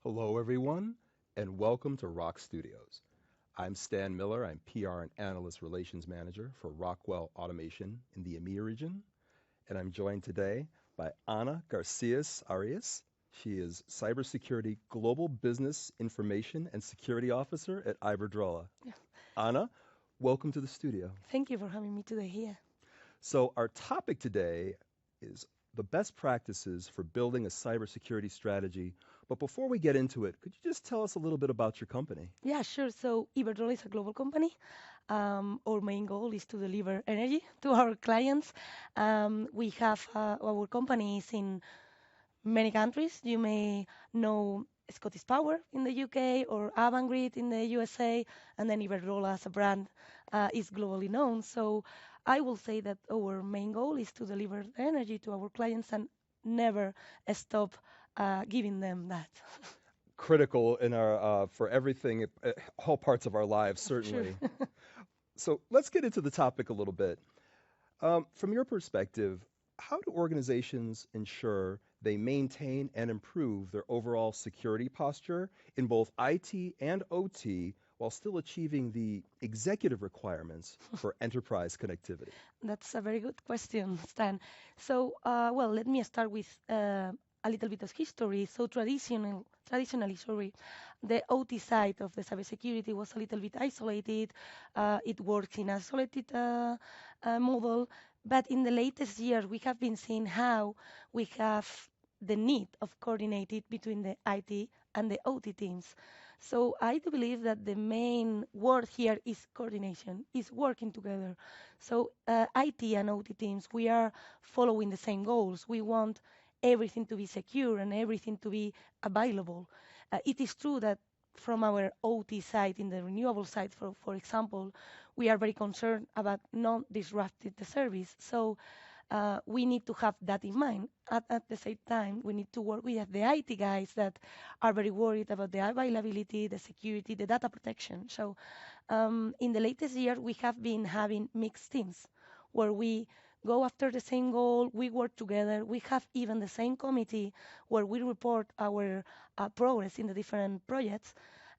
Hello, everyone, and welcome to ROKStudios. I'm Stan Miller. I'm PR and Analyst Relations Manager for Rockwell Automation in the EMEA region, and I'm joined today by Ana García Arias. She is Cybersecurity Global Business Information and Security Officer at Iberdrola. Yeah. Ana, welcome to the studio. Thank you for having me today here. So, our topic today is the best practices for building a cybersecurity strategy. But before we get into it, could you just tell us a little bit about your company? Yeah, sure. So Iberdrola is a global company. Our main goal is to deliver energy to our clients. We have our company is in many countries. You may know Scottish Power in the UK or Avangrid in the USA, and then Iberdrola as a brand is globally known. So I will say that our main goal is to deliver energy to our clients and never stop giving them that. Critical in our for everything, all parts of our lives, Sure. certainly. So let's get into the topic a little bit. From your perspective, how do organizations ensure they maintain and improve their overall security posture in both IT and OT while still achieving the executive requirements for enterprise connectivity? That's a very good question, Stan. So, well, let me start with a little bit of history. So, traditionally, sorry, the OT side of the cybersecurity was a little bit isolated. It works in a isolated model. But in the latest years, we have been seeing how we have the need of coordinated between the IT and the OT teams. So I do believe that the main word here is coordination, is working together. So IT and OT teams, we are following the same goals. We want everything to be secure and everything to be available. It is true that from our OT side, in the renewable side, for example, we are very concerned about not disrupting the service. So we need to have that in mind. At the same time, we need to work with the IT guys that are very worried about the availability, the security, the data protection. So in the latest year, we have been having mixed teams where we go after the same goal, we work together, we have even the same committee where we report our progress in the different projects.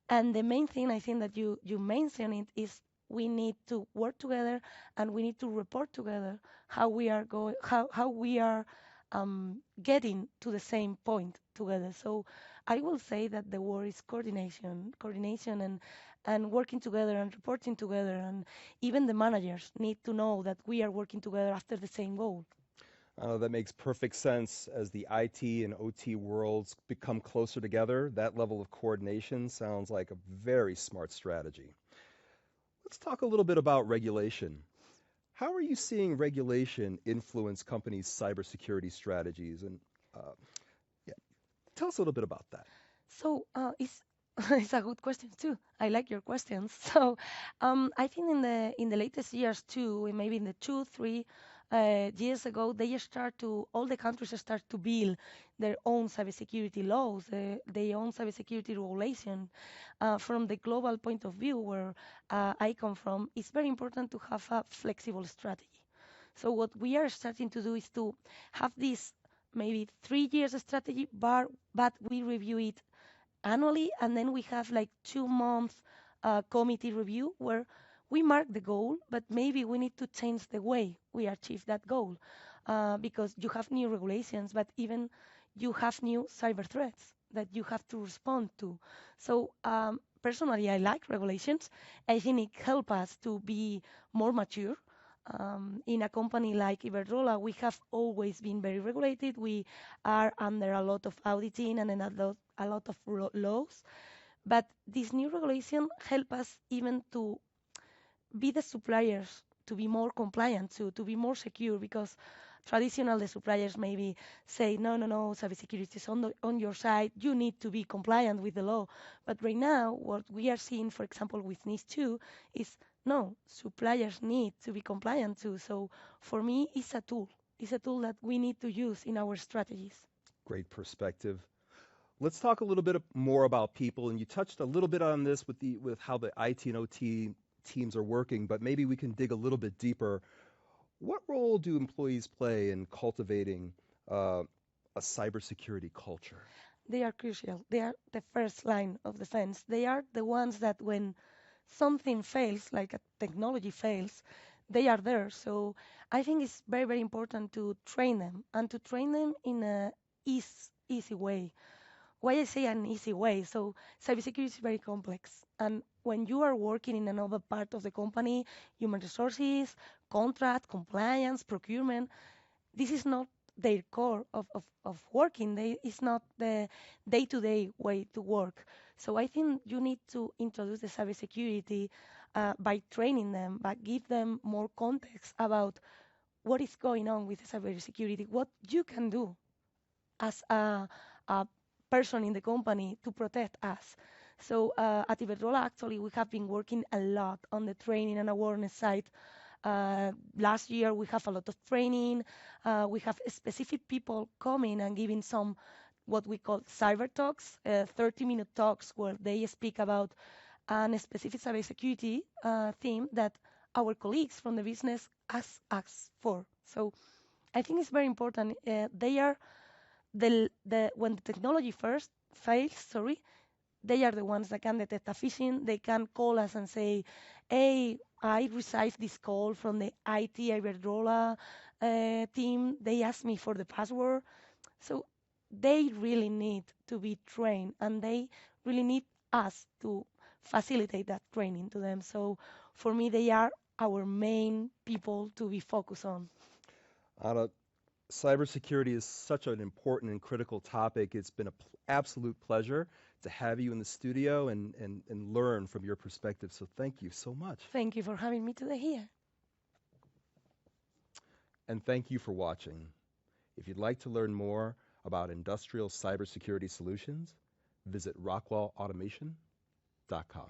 And the main thing I think that you mentioned it is we need to work together and we need to report together how we are going, how we are getting to the same point together. So I will say that the word is coordination and working together and reporting together, and even the managers need to know that we are working together after the same goal. That makes perfect sense as the IT and OT worlds become closer together. That level of coordination sounds like a very smart strategy. Let's talk a little bit about regulation. How are you seeing regulation influence companies' cybersecurity strategies? And uh, yeah, tell us a little bit about that. So it's it's a good question too. I like your questions. So I think in the latest years too, maybe in the 2, 3 years ago, they start to all the countries start to build their own cybersecurity laws, their own cybersecurity regulation. From the global point of view, where I come from, it's very important to have a flexible strategy. So what we are starting to do is to have this maybe 3 years strategy, but we review it annually, and then we have like 2 month committee review where we mark the goal, but maybe we need to change the way we achieve that goal because you have new regulations, but even you have new cyber threats that you have to respond to. So personally, I like regulations. I think it helps us to be more mature. In a company like Iberdrola, we have always been very regulated. We are under a lot of auditing and then a lot of laws. But this new regulation help us even to be the suppliers to be more compliant, to be more secure, because traditional the suppliers maybe say, no, no, no, cybersecurity is on your side, you need to be compliant with the law. But right now, what we are seeing, for example, with NIS2 is no, suppliers need to be compliant too. So for me, it's a tool. It's a tool that we need to use in our strategies. Great perspective. Let's talk a little bit more about people, and you touched a little bit on this with how the IT and OT teams are working, but maybe we can dig a little bit deeper. What role do employees play in cultivating a cybersecurity culture? They are crucial. They are the first line of defense. They are the ones that when something fails, like a technology fails, they are there. So I think it's very, very important to train them and to train them in a easy way. Why I say an easy way? So cybersecurity is very complex, and when you are working in another part of the company, human resources, contract, compliance, procurement, this is not their core of working. It's not the day-to-day way to work. So I think you need to introduce the cybersecurity by training them, but give them more context about what is going on with cybersecurity, what you can do as a person in the company to protect us. So at Iberdrola, actually, we have been working a lot on the training and awareness side. Last year, we have a lot of training. We have specific people coming and giving some what we call cyber talks, 30-minute talks where they speak about a specific cybersecurity theme that our colleagues from the business ask us for. So I think it's very important. They are the when the technology first fails, sorry, they are the ones that can detect a phishing. They can call us and say, "Hey, I received this call from the IT Iberdrola team. They asked me for the password." So they really need to be trained, and they really need us to facilitate that training to them. So for me, they are our main people to be focused on. Anna, cybersecurity is such an important and critical topic. It's been an absolute pleasure to have you in the studio and learn from your perspective. So thank you so much. Thank you for having me today here. And thank you for watching. If you'd like to learn more about industrial cybersecurity solutions, visit rockwellautomation.com.